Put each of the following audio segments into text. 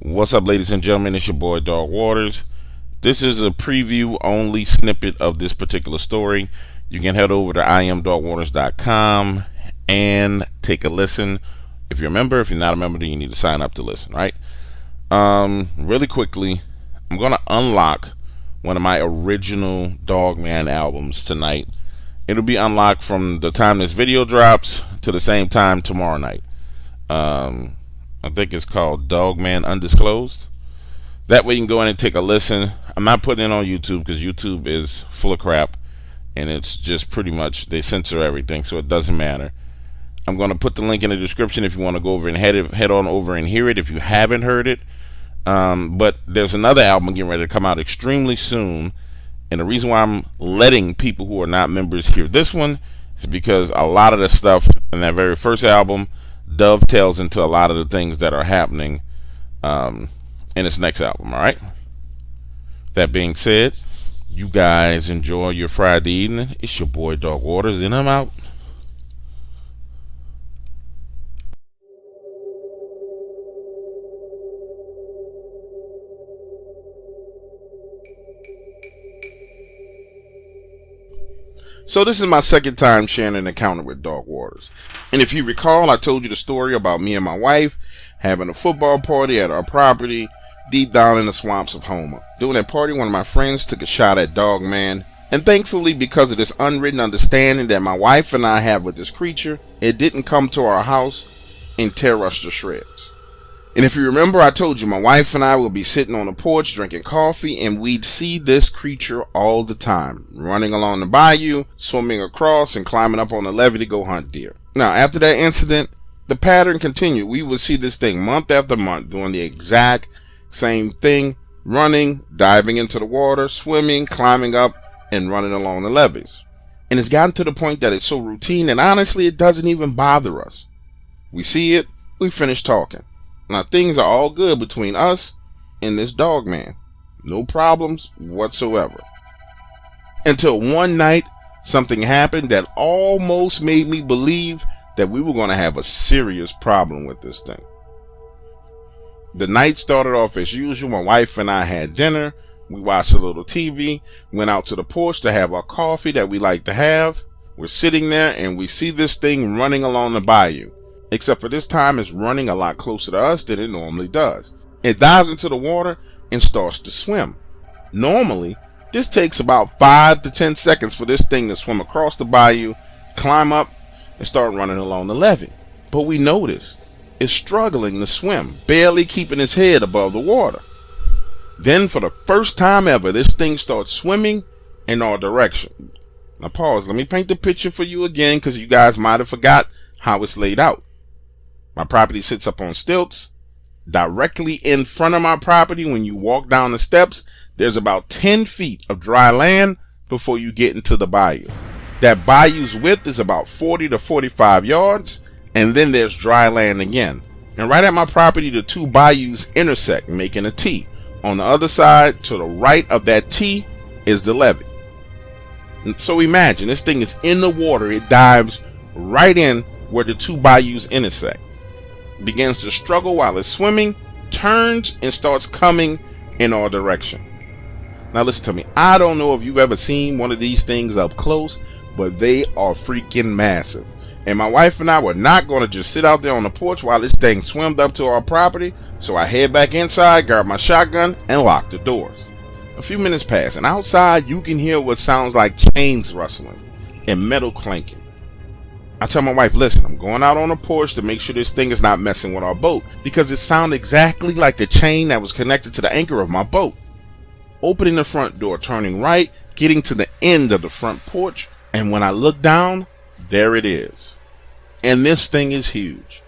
What's up, ladies and gentlemen? It's your boy Dog Waters. This is a preview only snippet of this particular story. You can head over to imdogwaters.com and take a listen. If you're a member, if you're not a member, then you need to sign up to listen, right? Really quickly, I'm going to unlock one of my original Dogman albums tonight. It'll be unlocked from the time this video drops to the same time tomorrow night. I think it's called Dogman Undisclosed. That way you can go in and take a listen. I'm not putting it on YouTube because YouTube is full of crap and it's just pretty much, they censor everything, so it doesn't matter. I'm going to put the link in the description if you want to go over and head on over and hear it if you haven't heard it. But there's another album getting ready to come out extremely soon, and the reason why I'm letting people who are not members hear this one is because a lot of the stuff in that very first album dovetails into a lot of the things that are happening in its next album. All right, that being said, you guys enjoy your Friday evening. It's your boy Dog Waters and I'm out. So this is my second time sharing an encounter with Dog Waters. And if you recall, I told you the story about me and my wife having a football party at our property deep down in the swamps of Homer. During that party, one of my friends took a shot at Dogman. And thankfully, because of this unwritten understanding that my wife and I have with this creature, it didn't come to our house and tear us to shreds. And if you remember, I told you my wife and I would be sitting on the porch drinking coffee and we'd see this creature all the time, running along the bayou, swimming across, and climbing up on the levee to go hunt deer. Now, after that incident, the pattern continued. We would see this thing month after month doing the exact same thing, running, diving into the water, swimming, climbing up, and running along the levees. And it's gotten to the point that it's so routine and honestly, it doesn't even bother us. We see it, we finish talking. Now, things are all good between us and this Dogman. No problems whatsoever. Until one night, something happened that almost made me believe that we were going to have a serious problem with this thing. The night started off as usual. My wife and I had dinner. We watched a little TV, went out to the porch to have our coffee that we like to have. We're sitting there and we see this thing running along the bayou. Except for this time, it's running a lot closer to us than it normally does. It dives into the water and starts to swim. Normally, this takes about 5 to 10 seconds for this thing to swim across the bayou, climb up, and start running along the levee. But we notice it's struggling to swim, barely keeping its head above the water. Then, for the first time ever, this thing starts swimming in our direction. Now pause, let me paint the picture for you again because you guys might have forgot how it's laid out. My property sits up on stilts. Directly in front of my property, when you walk down the steps, there's about 10 feet of dry land before you get into the bayou. That bayou's width is about 40 to 45 yards, and then there's dry land again. And right at my property, the two bayous intersect, making a T. On the other side, to the right of that T, is the levee. And so imagine, this thing is in the water. It dives right in where the two bayous intersect. Begins to struggle while it's swimming, turns and starts coming in our direction. Now listen to me, I don't know if you've ever seen one of these things up close, but they are freaking massive. And my wife and I were not going to just sit out there on the porch while this thing swam up to our property, so I head back inside, grab my shotgun, and lock the doors. A few minutes pass, and outside you can hear what sounds like chains rustling and metal clanking. I tell my wife, listen, I'm going out on the porch to make sure this thing is not messing with our boat, because it sounded exactly like the chain that was connected to the anchor of my boat. Opening the front door, turning right, getting to the end of the front porch, and when I look down, there it is. And this thing is huge.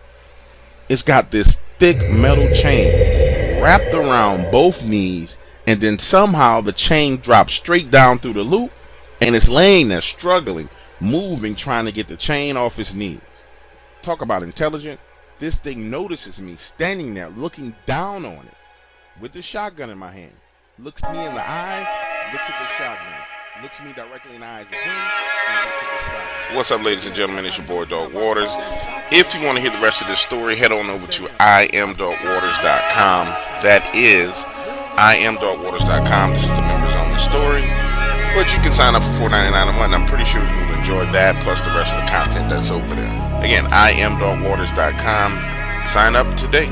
It's got this thick metal chain wrapped around both knees, and then somehow the chain drops straight down through the loop, and it's laying there struggling, moving, trying to get the chain off its knees. Talk about intelligent. This thing notices me standing there looking down on it with the shotgun in my hand. Looks me in the eyes, looks at the shotgun, looks me directly in the eyes again, and looks at the shotgun. What's up, ladies and gentlemen? It's your boy Dog Waters. If you want to hear the rest of this story, head on over to imdogwaters.com. That is IamDogWaters.com. This is a members only story, but you can sign up for $4.99 a month. I'm pretty sure you'll enjoy that plus the rest of the content that's over there. Again, IamDogWaters.com. Sign up today.